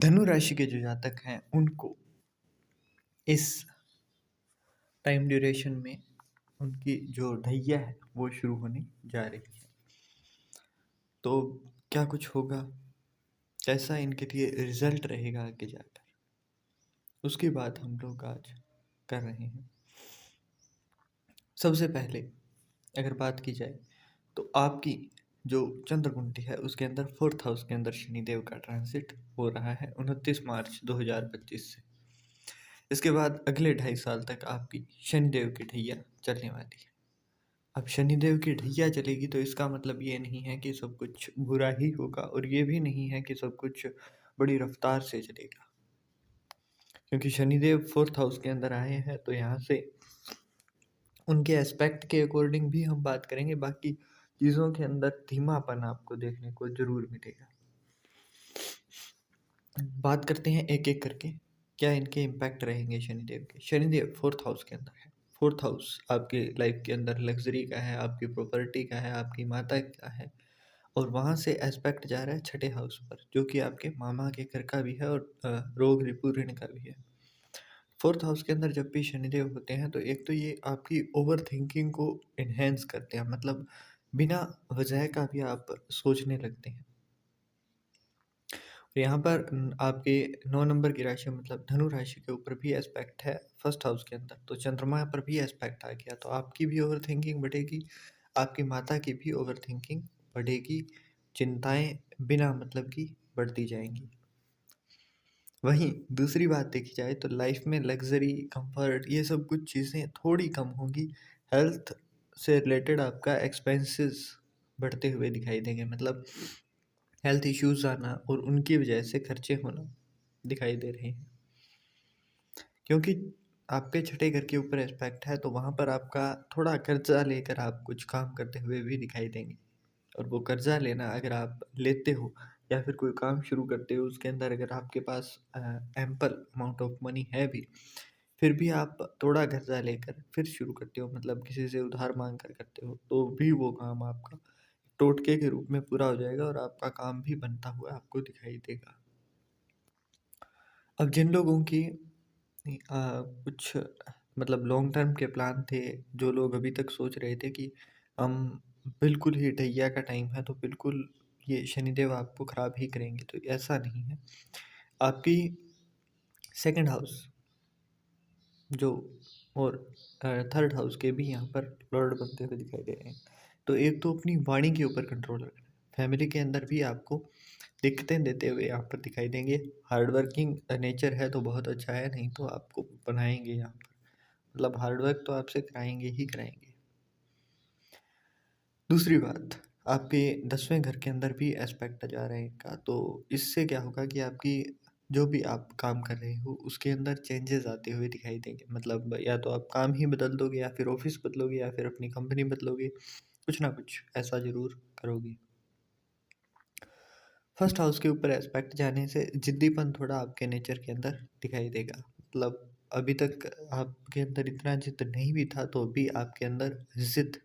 धनु राशि के जो जातक हैं उनको इस टाइम ड्यूरेशन में उनकी जो ढैया है वो शुरू होने जा रही है। तो क्या कुछ होगा, कैसा इनके लिए रिजल्ट रहेगा आगे जाकर, उसकी बात हम लोग आज कर रहे हैं। सबसे पहले अगर बात की जाए तो आपकी जो चंद्र कुंडली है उसके अंदर 4th हाउस के अंदर शनिदेव का ट्रांसिट हो रहा है 29 मार्च 2025 से। इसके बाद अगले 2.5 साल तक आपकी शनिदेव की ढैया चलने वाली है। अब शनिदेव की ढैया चलेगी तो इसका मतलब ये नहीं है कि सब कुछ बुरा ही होगा, और ये भी नहीं है कि सब कुछ बड़ी रफ्तार से चलेगा, क्योंकि शनिदेव 4th हाउस के अंदर आए हैं तो यहाँ से उनके एस्पेक्ट के अकॉर्डिंग भी हम बात करेंगे। बाकी चीज़ों के अंदर धीमापन आपको देखने को जरूर मिलेगा। बात करते हैं एक एक करके क्या इनके इम्पैक्ट रहेंगे शनिदेव के। शनिदेव 4th हाउस के अंदर है। 4th हाउस आपके लाइफ के अंदर लग्जरी का है, आपकी प्रॉपर्टी का है, आपकी माता का है, और वहाँ से एस्पेक्ट जा रहा है 6ठे हाउस पर जो कि आपके मामा के घर का भी है और रोग रिपू ऋण का भी है। 4th हाउस के अंदर जब भी शनिदेव होते हैं तो एक तो ये आपकी ओवर थिंकिंग को इन्हेंस करते हैं, मतलब बिना वजह का भी आप सोचने लगते हैं। यहाँ पर आपके 9 नंबर की राशि मतलब धनु राशि के ऊपर भी एस्पेक्ट है 1st हाउस के अंदर, तो चंद्रमा पर भी एस्पेक्ट आ गया तो आपकी भी ओवर थिंकिंग बढ़ेगी, आपकी माता की भी ओवर थिंकिंग बढ़ेगी, चिंताएं बिना मतलब की बढ़ती जाएंगी। वहीं दूसरी बात देखी जाए तो लाइफ में लग्जरी, कंफर्ट, ये सब कुछ चीज़ें थोड़ी कम होंगी। हेल्थ से रिलेटेड आपका एक्सपेंसेस बढ़ते हुए दिखाई देंगे, मतलब हेल्थ इश्यूज आना और उनकी वजह से खर्चे होना दिखाई दे रहे हैं, क्योंकि आपके 6ठे घर के ऊपर एस्पेक्ट है तो वहाँ पर आपका थोड़ा कर्जा लेकर आप कुछ काम करते हुए भी दिखाई देंगे। और वो कर्जा लेना अगर आप लेते हो या फिर कोई काम शुरू करते हो उसके अंदर अगर आपके पास एम्पल अमाउंट ऑफ मनी है भी, फिर भी आप थोड़ा कर्जा लेकर फिर शुरू करते हो, मतलब किसी से उधार मांग कर करते हो, तो भी वो काम आपका टोटके के रूप में पूरा हो जाएगा और आपका काम भी बनता हुआ आपको दिखाई देगा। अब जिन लोगों की कुछ मतलब लॉन्ग टर्म के प्लान थे, जो लोग अभी तक सोच रहे थे कि हम बिल्कुल ही ढैया का टाइम है तो बिल्कुल ये शनिदेव आपको ख़राब ही करेंगे, तो ऐसा नहीं है। आपकी 2nd हाउस जो और 3rd हाउस के भी यहाँ पर लॉर्ड बनते हुए दिखाई दे रहे हैं, तो एक तो अपनी वाणी के ऊपर कंट्रोल रखना है। फैमिली के अंदर भी आपको दिक्कतें देते हुए यहाँ पर दिखाई देंगे। हार्ड वर्किंग नेचर है तो बहुत अच्छा है, नहीं तो आपको बनाएंगे यहाँ पर, मतलब हार्ड वर्क तो आपसे कराएंगे ही कराएंगे। दूसरी बात, आपके 10वें घर के अंदर भी एस्पेक्ट जा रहे हैं का, तो इससे क्या होगा कि आपकी जो भी आप काम कर रहे हो उसके अंदर चेंजेस आते हुए दिखाई देंगे, मतलब या तो आप काम ही बदल दोगे या फिर ऑफिस बदलोगे या फिर अपनी कंपनी बदलोगे, कुछ ना कुछ ऐसा ज़रूर करोगे। 1st हाउस के ऊपर एस्पेक्ट जाने से जिद्दीपन थोड़ा आपके नेचर के अंदर दिखाई देगा, मतलब अभी तक आपके अंदर इतना जिद नहीं भी था तो भी आपके अंदर जिद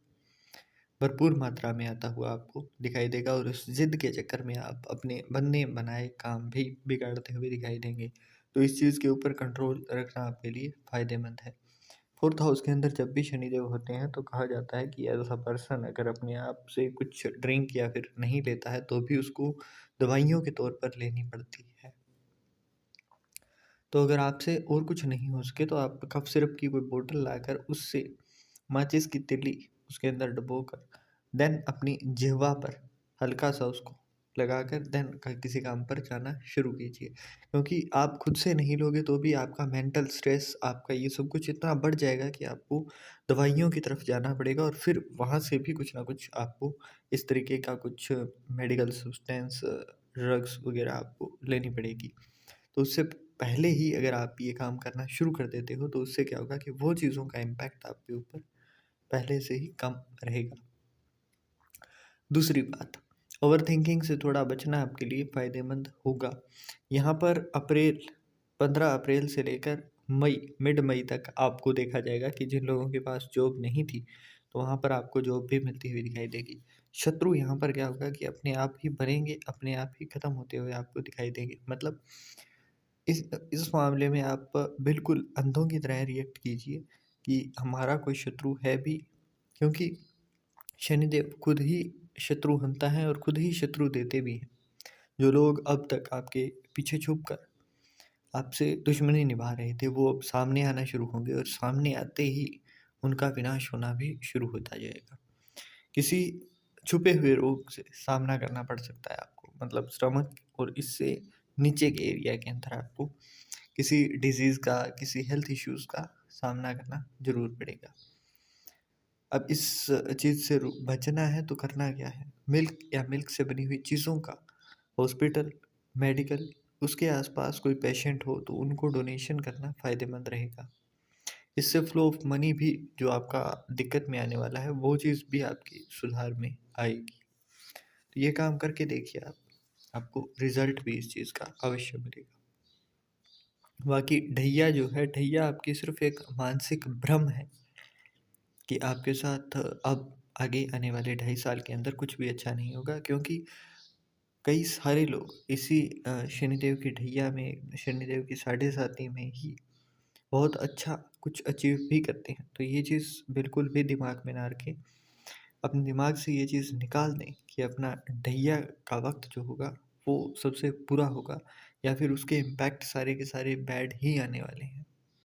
भरपूर मात्रा में आता हुआ आपको दिखाई देगा, और उस जिद के चक्कर में आप अपने बने बनाए काम भी बिगाड़ते हुए दिखाई देंगे। तो इस चीज़ के ऊपर कंट्रोल रखना आपके लिए फ़ायदेमंद है। 4th हाउस के अंदर जब भी शनिदेव होते हैं तो कहा जाता है कि ऐसा पर्सन अगर अपने आप से कुछ ड्रिंक या फिर नहीं लेता है तो भी उसको दवाइयों के तौर पर लेनी पड़ती है। तो अगर आपसे और कुछ नहीं हो सके तो आप कफ सिरप की कोई बोतल लाकर उससे माचिस की तिल्ली उसके अंदर डुबोकर देन अपनी जिह्वा पर हल्का सा उसको लगाकर देन किसी काम पर जाना शुरू कीजिए, क्योंकि आप खुद से नहीं लोगे तो भी आपका मेंटल स्ट्रेस, आपका ये सब कुछ इतना बढ़ जाएगा कि आपको दवाइयों की तरफ जाना पड़ेगा, और फिर वहाँ से भी कुछ ना कुछ आपको इस तरीके का कुछ मेडिकल सब्सटेंस, ड्रग्स वगैरह आपको लेनी पड़ेगी। तो उससे पहले ही अगर आप ये काम करना शुरू कर देते हो तो उससे क्या होगा कि वो चीज़ों का इम्पैक्ट आपके ऊपर पहले से ही कम रहेगा। दूसरी बात, ओवरथिंकिंग से थोड़ा बचना आपके लिए फ़ायदेमंद होगा। यहाँ पर 15 अप्रैल से लेकर मिड मई तक आपको देखा जाएगा कि जिन लोगों के पास जॉब नहीं थी तो वहाँ पर आपको जॉब भी मिलती हुई दिखाई देगी। शत्रु यहाँ पर क्या होगा कि अपने आप ही बनेंगे, अपने आप ही खत्म होते हुए आपको दिखाई देंगे। मतलब इस इस मामले में आप बिल्कुल अंधों की तरह रिएक्ट कीजिए कि हमारा कोई शत्रु है भी, क्योंकि शनिदेव खुद ही शत्रु हंता है और खुद ही शत्रु देते भी हैं। जो लोग अब तक आपके पीछे छुप कर आपसे दुश्मनी निभा रहे थे, वो अब सामने आना शुरू होंगे और सामने आते ही उनका विनाश होना भी शुरू होता जाएगा। किसी छुपे हुए रोग से सामना करना पड़ सकता है आपको, मतलब स्टमक और इससे नीचे के एरिया के अंदर आपको किसी डिजीज़ का, किसी हेल्थ इश्यूज़ का सामना करना ज़रूर पड़ेगा। अब इस चीज़ से बचना है तो करना क्या है? मिल्क या मिल्क से बनी हुई चीज़ों का हॉस्पिटल, मेडिकल, उसके आसपास कोई पेशेंट हो तो उनको डोनेशन करना फ़ायदेमंद रहेगा। इससे फ्लो ऑफ मनी भी जो आपका दिक्कत में आने वाला है, वो चीज़ भी आपकी सुधार में आएगी। तो ये काम करके देखिए आप, आपको रिज़ल्ट भी इस चीज़ का अवश्य मिलेगा। बाकी ढैया जो है, ढैया आपकी सिर्फ़ एक मानसिक भ्रम है कि आपके साथ अब आगे आने वाले 2.5 साल के अंदर कुछ भी अच्छा नहीं होगा, क्योंकि कई सारे लोग इसी शनिदेव की ढैया में, शनिदेव की साढ़े साती में ही बहुत अच्छा कुछ अचीव भी करते हैं। तो ये चीज़ बिल्कुल भी दिमाग में ना रखें, अपने दिमाग से ये चीज़ निकाल दें कि अपना ढैया का वक्त जो होगा वो सबसे बुरा होगा, या फिर उसके इम्पैक्ट सारे के सारे बैड ही आने वाले हैं।